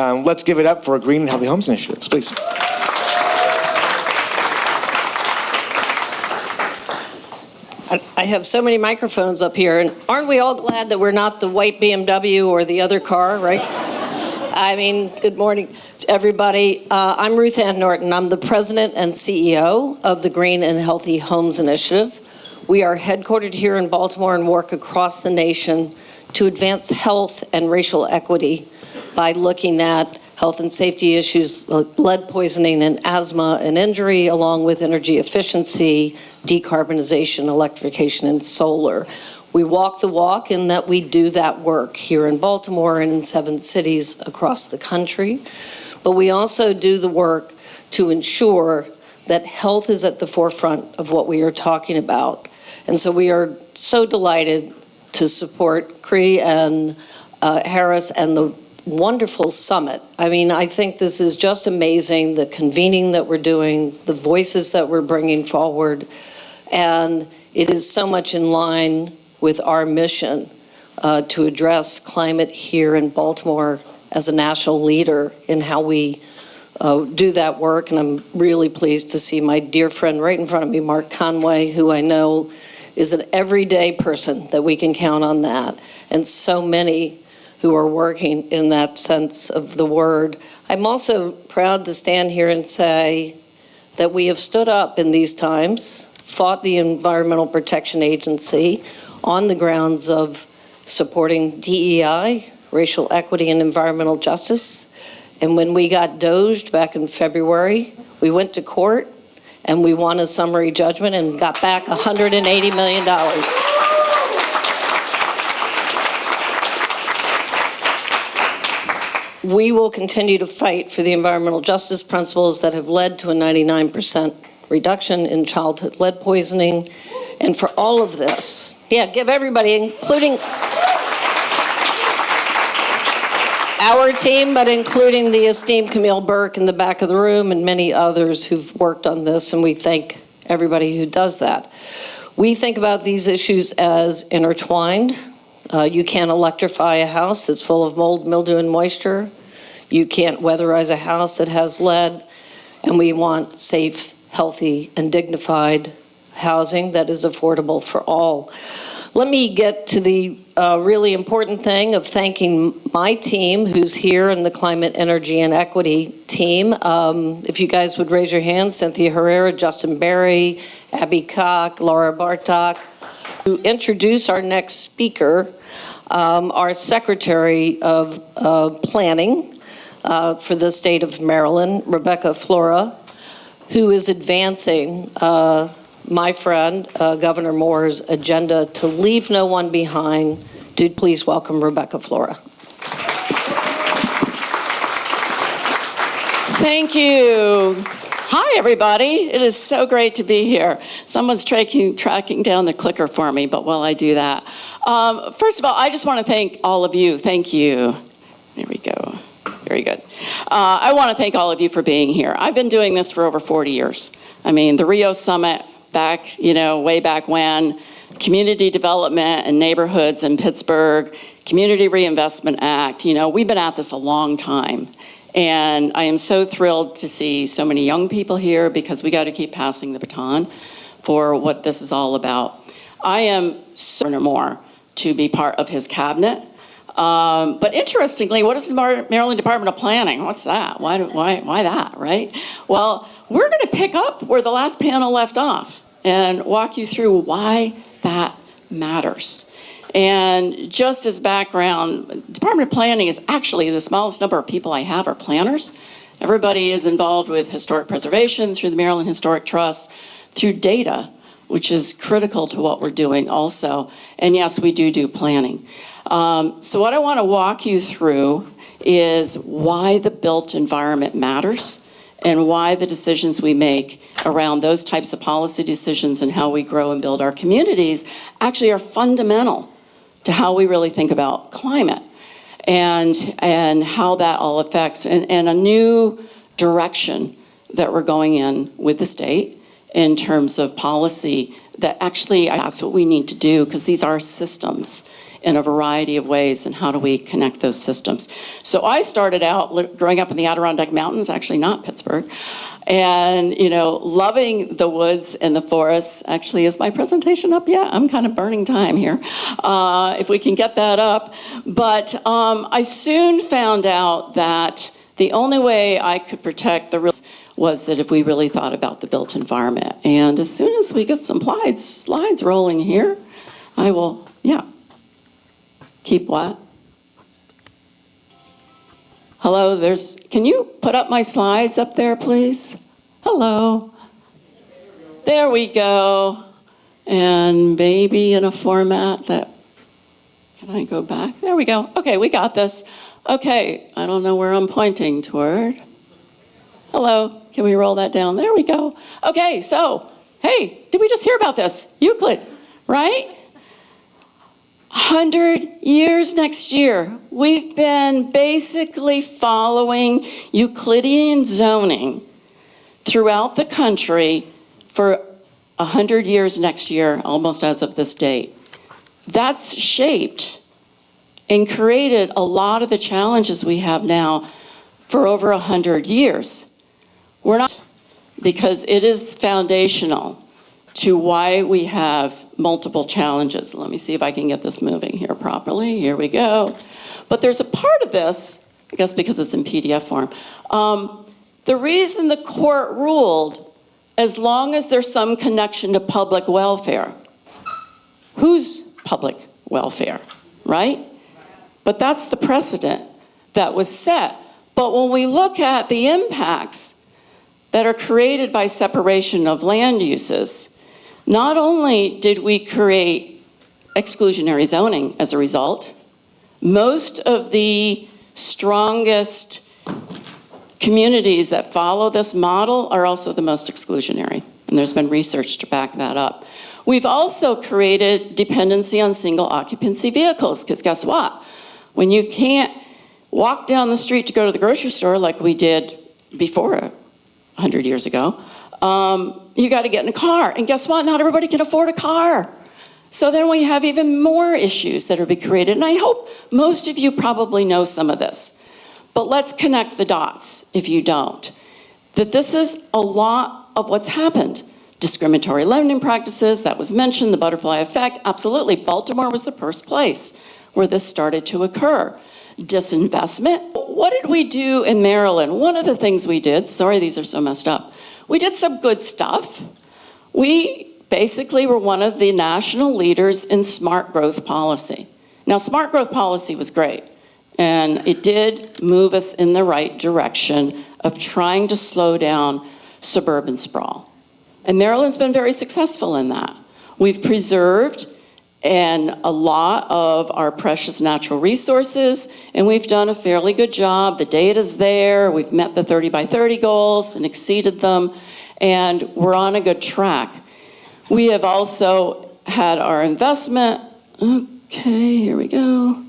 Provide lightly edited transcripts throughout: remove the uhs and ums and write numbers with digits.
Let's give it up for Green and Healthy Homes Initiatives, please. I have so many microphones up here, and aren't we all glad that we're not the white BMW or the other car, right? I mean, good morning, everybody. I'm Ruth Norton. I'm the president and CEO of the Green and Healthy Homes Initiative. We are headquartered here in Baltimore and work across the nation to advance health and racial equity by looking at health and safety issues, lead poisoning and asthma and injury, along with energy efficiency, decarbonization, electrification, and solar. We walk the walk in that we do that work here in Baltimore and in 7 cities across the country. But we also do the work to ensure that health is at the forefront of what we are talking about. And so we are so delighted to support Cree and Harris and the wonderful summit. I mean, I think this is just amazing, the convening that we're doing, the voices that we're bringing forward, and it is so much in line with our mission to address climate here in Baltimore as a national leader in how we do that work. And I'm really pleased to see my dear friend right in front of me, Mark Conway, who I know is an everyday person that we can count on that, and so many who are working in that sense of the word. I'm also proud to stand here and say that we have stood up in these times, fought the Environmental Protection Agency on the grounds of supporting DEI, racial equity and environmental justice. And when we got doged back in February, we went to court and we won a summary judgment and got back $180 million. We will continue to fight for the environmental justice principles that have led to a 99% reduction in childhood lead poisoning. And for all of this, give everybody, including our team, but including the esteemed Camille Burke in the back of the room and many others who've worked on this, and we thank everybody who does that. We think about these issues as intertwined. You can't electrify a house that's full of mold, mildew, and moisture. You can't weatherize a house that has lead. And we want safe, healthy, and dignified housing that is affordable for all. Let me get to the really important thing of thanking my team who's here in the Climate, Energy, and Equity team. If you guys would raise your hands, Cynthia Herrera, Justin Berry, Abby Koch, Laura Bartok. To introduce our next speaker, our Secretary of Planning for the state of Maryland, Rebecca Flora, who is advancing my friend, Governor Moore's agenda to leave no one behind. Do please welcome Rebecca Flora. Thank you. Hi, everybody. It is so great to be here. Someone's tracking down the clicker for me, but while I do that. First of all, I just want to thank all of you. Thank you. There we go. Very good. I want to thank all of you for being here. I've been doing this for over 40 years. I mean, the Rio Summit back, way back when, community development and neighborhoods in Pittsburgh, Community Reinvestment Act, we've been at this a long time. And I am so thrilled to see so many young people here because we got to keep passing the baton for what this is all about. I am so more to be part of his cabinet. But interestingly, what is the Maryland Department of Planning? What's that? Why that, right? Well, we're going to pick up where the last panel left off and walk you through why that matters. And just as background, Department of Planning is actually the smallest number of people I have are planners. Everybody is involved with historic preservation through the Maryland Historic Trust, through data, which is critical to what we're doing also. And yes, we do planning. So what I want to walk you through is why the built environment matters and why the decisions we make around those types of policy decisions and how we grow and build our communities actually are fundamental to how we really think about climate and how that all affects and a new direction that we're going in with the state in terms of policy that actually that's what we need to do because these are systems in a variety of ways, and how do we connect those systems? So I started out growing up in the Adirondack Mountains, actually not Pittsburgh, and, you know, loving the woods and the forests. Actually, is my presentation up yet? I'm kind of burning time here, if we can get that up. But I soon found out that the only way I could protect the real was that if we really thought about the built environment. And as soon as we get some slides rolling here, I will, yeah. Keep what? Hello, can you put up my slides up there, please? Hello. There we go. And maybe in a format that, can I go back? There we go. Okay, we got this. Okay, I don't know where I'm pointing toward. Hello, can we roll that down? There we go. Okay, so, hey, did we just hear about this? Euclid, right? 100 years next year. We've been basically following Euclidean zoning throughout the country for 100 years next year, almost as of this date. That's shaped and created a lot of the challenges we have now for over 100 years. We're not, because it is foundational to why we have multiple challenges. Let me see if I can get this moving here properly. Here we go. But there's a part of this, I guess because it's in PDF form. The reason the court ruled, as long as there's some connection to public welfare. Whose public welfare, right? But that's the precedent that was set. But when we look at the impacts that are created by separation of land uses, not only did we create exclusionary zoning as a result, most of the strongest communities that follow this model are also the most exclusionary, and there's been research to back that up. We've also created dependency on single occupancy vehicles, because guess what? When you can't walk down the street to go to the grocery store like we did before 100 years ago, you got to get in a car. And guess what? Not everybody can afford a car. So then we have even more issues that are being created. And I hope most of you probably know some of this. But let's connect the dots, if you don't. That this is a lot of what's happened. Discriminatory lending practices, that was mentioned, the butterfly effect, absolutely. Baltimore was the first place where this started to occur. Disinvestment. What did we do in Maryland? One of the things we did, sorry these are so messed up, we did some good stuff. We basically were one of the national leaders in smart growth policy. Now, smart growth policy was great, and it did move us in the right direction of trying to slow down suburban sprawl. And Maryland's been very successful in that. We've preserved a lot of our precious natural resources, and we've done a fairly good job. The data's there. We've met the 30 by 30 goals and exceeded them, and we're on a good track. We have also had our investment. Okay, here we go.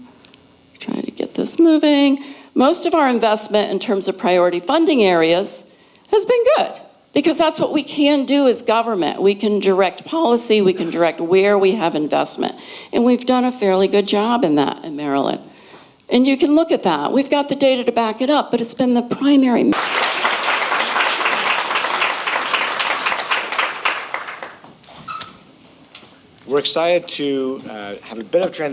Try to get this moving. Most of our investment in terms of priority funding areas has been good, because that's what we can do as government. We can direct policy, we can direct where we have investment. And we've done a fairly good job in that in Maryland. And you can look at that. We've got the data to back it up, but it's been the primary. We're excited to have a bit of transition